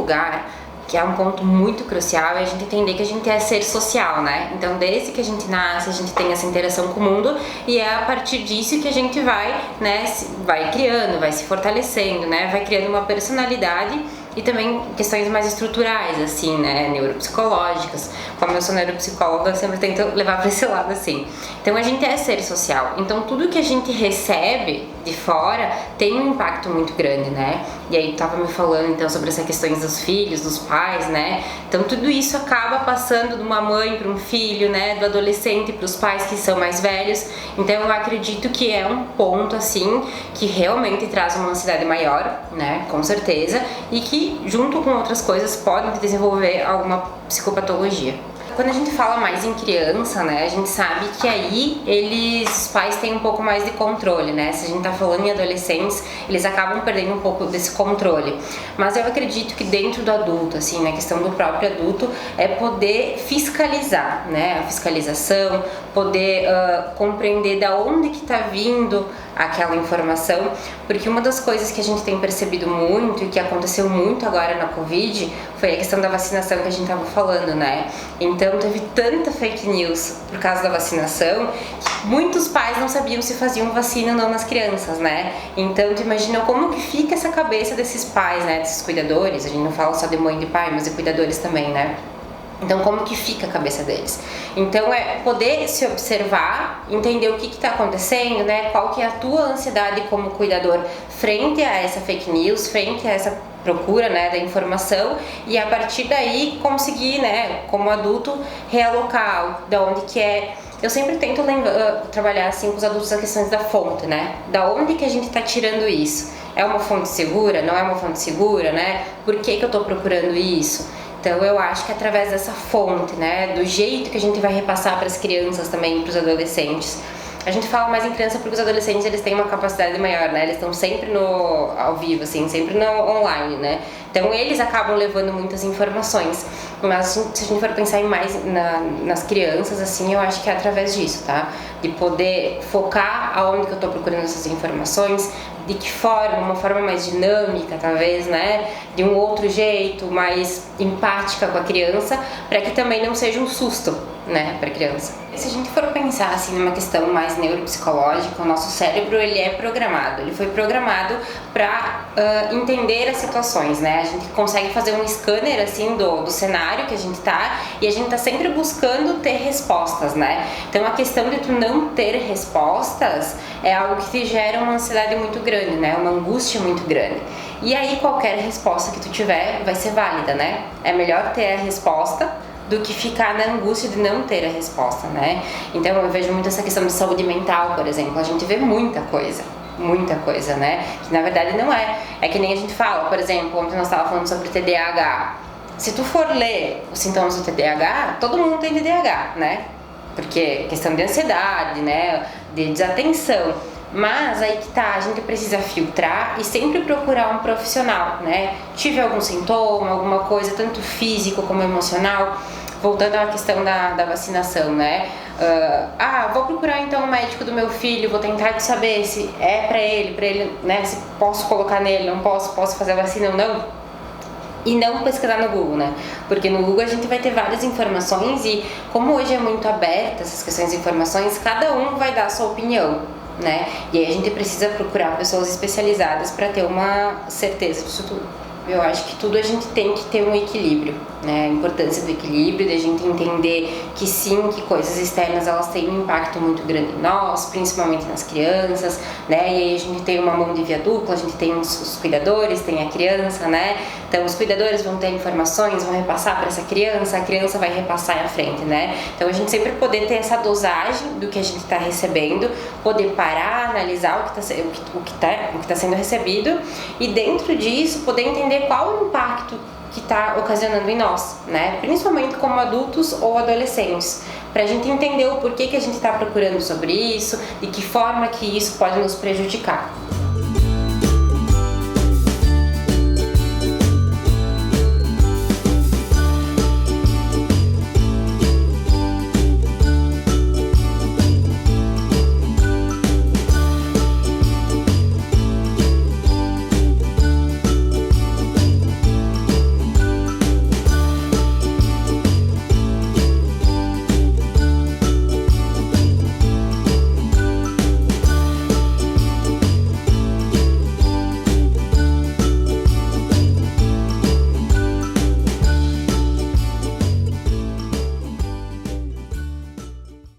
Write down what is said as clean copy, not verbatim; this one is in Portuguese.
lugar, que é um ponto muito crucial, é a gente entender que a gente é ser social, né? Então, desde que a gente nasce, a gente tem essa interação com o mundo e é a partir disso que a gente vai, né, vai criando, vai se fortalecendo, né? Vai criando uma personalidade e também questões mais estruturais, assim, né, neuropsicológicas. Como eu sou neuropsicóloga, eu sempre tento levar para esse lado, assim. Então, a gente é ser social. Então, tudo que a gente recebe de fora tem um impacto muito grande, né? E aí, tu tava me falando, então, sobre essas questões dos filhos, dos pais, né? Então, tudo isso acaba passando de uma mãe para um filho, né? Do adolescente para os pais que são mais velhos. Então, eu acredito que é um ponto, assim, que realmente traz uma ansiedade maior, né? Com certeza. E que, junto com outras coisas, pode desenvolver alguma psicopatologia. Quando a gente fala mais em criança, né, a gente sabe que aí os pais têm um pouco mais de controle, né? Se a gente tá falando em adolescentes, eles acabam perdendo um pouco desse controle. Mas eu acredito que dentro do adulto, assim, na questão do próprio adulto, é poder fiscalizar, né? A fiscalização, poder compreender da onde que tá vindo aquela informação, porque uma das coisas que a gente tem percebido muito e que aconteceu muito agora na Covid foi a questão da vacinação que a gente tava falando, né? Então teve tanta fake news por causa da vacinação que muitos pais não sabiam se faziam vacina ou não nas crianças, né? Então tu imagina como que fica essa cabeça desses pais, né? Desses cuidadores, a gente não fala só de mãe e de pai, mas de cuidadores também, né? Então, como que fica a cabeça deles? Então, é poder se observar, entender o que está acontecendo, né? Qual que é a tua ansiedade como cuidador frente a essa fake news, frente a essa procura, né, da informação, e a partir daí conseguir, né, como adulto, realocar da onde que é. Eu sempre tento trabalhar assim com os adultos as questões da fonte, né? Da onde que a gente está tirando isso? É uma fonte segura? Não é uma fonte segura, né? Por que que eu estou procurando isso? Então eu acho que através dessa fonte, né, do jeito que a gente vai repassar para as crianças também, para os adolescentes. A gente fala mais em criança porque os adolescentes eles têm uma capacidade maior, né? Eles estão sempre ao vivo, assim, sempre no online, né? Então eles acabam levando muitas informações. Mas se a gente for pensar mais nas crianças, assim, eu acho que é através disso, tá? De poder focar aonde que eu tô procurando essas informações, de que forma, uma forma mais dinâmica, talvez, né? De um outro jeito, mais empática com a criança, para que também não seja um susto, né, para a criança. Se a gente for pensar assim numa questão mais neuropsicológica, o nosso cérebro ele é programado, ele foi programado para entender as situações, né? A gente consegue fazer um scanner assim do cenário que a gente tá e a gente tá sempre buscando ter respostas, né? Então a questão de tu não ter respostas é algo que te gera uma ansiedade muito grande, né? Uma angústia muito grande. E aí qualquer resposta que tu tiver vai ser válida, né? É melhor ter a resposta do que ficar na angústia de não ter a resposta, né? Então eu vejo muito essa questão de saúde mental, por exemplo, a gente vê muita coisa, né? Que na verdade não é. É que nem a gente fala, por exemplo, ontem nós estávamos falando sobre TDAH. Se tu for ler os sintomas do TDAH, todo mundo tem TDAH, né? Porque questão de ansiedade, né? De desatenção. Mas aí que tá, a gente precisa filtrar e sempre procurar um profissional, né? Tive algum sintoma, alguma coisa, tanto físico como emocional. Voltando à questão da vacinação, né? Vou procurar então o médico do meu filho, vou tentar saber se é pra ele, né? Se posso colocar nele, não posso fazer a vacina ou não. E não pesquisar no Google, né? Porque no Google a gente vai ter várias informações e como hoje é muito aberta essas questões de informações, cada um vai dar a sua opinião, né? E aí a gente precisa procurar pessoas especializadas para ter uma certeza disso tudo. Eu acho que tudo a gente tem que ter um equilíbrio, né? A importância do equilíbrio, de a gente entender que sim, que coisas externas elas têm um impacto muito grande em nós, principalmente nas crianças, né? E aí a gente tem uma mão de via dupla, a gente tem os cuidadores, tem a criança, né? Então os cuidadores vão ter informações, vão repassar para essa criança, a criança vai repassar à frente, né? Então a gente sempre poder ter essa dosagem do que a gente está recebendo, poder parar, analisar o que tá sendo recebido e dentro disso poder entender qual o impacto que está ocasionando em nós, né? Principalmente como adultos ou adolescentes, para a gente entender o porquê que a gente está procurando sobre isso, de que forma que isso pode nos prejudicar.